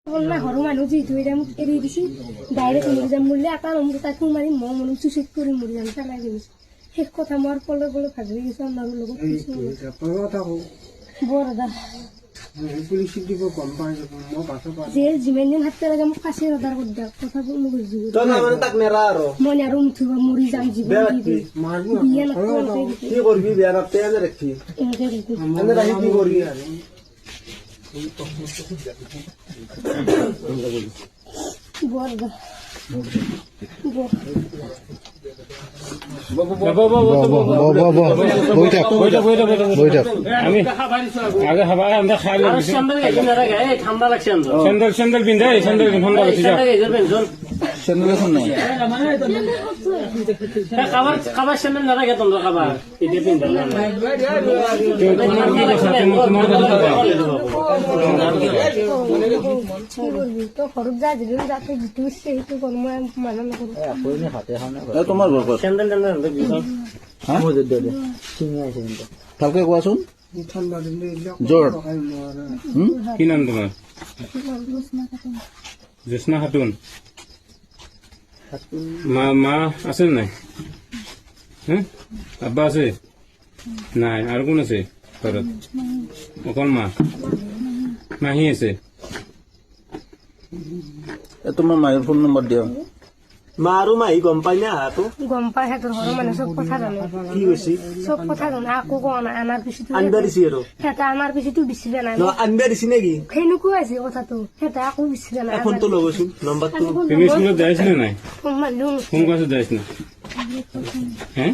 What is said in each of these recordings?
না সৰু মানুহ যিহেতু এতিয়া মোক এৰি দিছে ডাইৰেক্ট মৰি যাম বুলিলে এটা নম্বৰ তাই ফোন মাৰি মই মনত চুইচাইড কৰি মৰি যাম পেলাই দিছে শেষ কথা মোৰ পলে পলে ভাবি গৈছো আমাৰ লগত বৰ দাদা যে যিমান দিন হাতে লাগে মোক ফাঁচি অৰ্ডাৰ কৰি দিয়ক কথাবোৰ মোক মই আৰু উঠিব মৰি যাম জীৱন বিয়া বৰ দাদা স্যান্ডেল পিন্ধে স্যান্ডেল ঠান্ডা লাগছে খাবাৰ স্যান্ডেল না ৰাখে তোমৰা খাবাৰ এটা পিন্ধা তো ঘৰত যা দিলো যাতে যিটো ইচ্ছে সেইটো কৰো মই মানা নকৰো তোমাৰ ঘৰ ক'ত? স্যান্ডেল হা? ভালকে কোৱাচোন জোৰ কি নাম তোমাৰ জ্যোৎস্না খাতুন মা আছে নাই আব্বা আছে নাই আৰু কোন আছে ঘৰত অকল মাহী আছে তোমাৰ মায়েৰ ফোন নম্বৰ দিয়া মা আৰু মাহি গম পাই না তো গম পাই সিহঁতৰ ঘৰৰ মানুহে চব কথা জানে কি হৈছে চব কথা জানে আকৌ কোৱা নাই আমাৰ পিছতো আনবা দিছি আৰু সিহঁতে আমাৰ পিছতো বিচাৰে নাই ন আনবা দিছি নেকি সেনেকুৱা আছে কথাটো সিহঁতে আকৌ বিচাৰে নাই ফোনটো লগৈছো নম্বৰটো তুমি স্কুলত যাইছিলে নাই ফোন মাৰিলো কোন ক্লাছত যাইছিল হ্যাঁ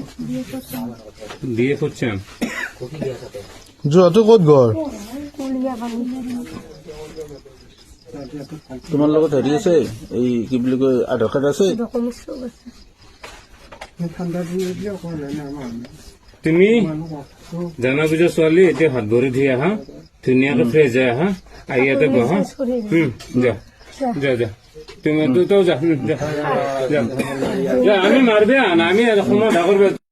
বিয়ে কৰছেন যোৱাটো ক'ত ঘৰ কলিয়া পানী তোমাৰ লগত হেৰি আছে এই কি বুলি কয় আধাৰ কাৰ্ড আছে ডকুমেণ্টছ চব আছে তুমি জানা বুঝা ছোৱালী এতিয়া হাত ভৰি ধুই আহা ধুনীয়াকে ফ্ৰেছ হৈ আহা আহি ইয়াতে বহা যা যা যা তুমি তো যা যা আমি মারবে না আমি সময় ঢাকর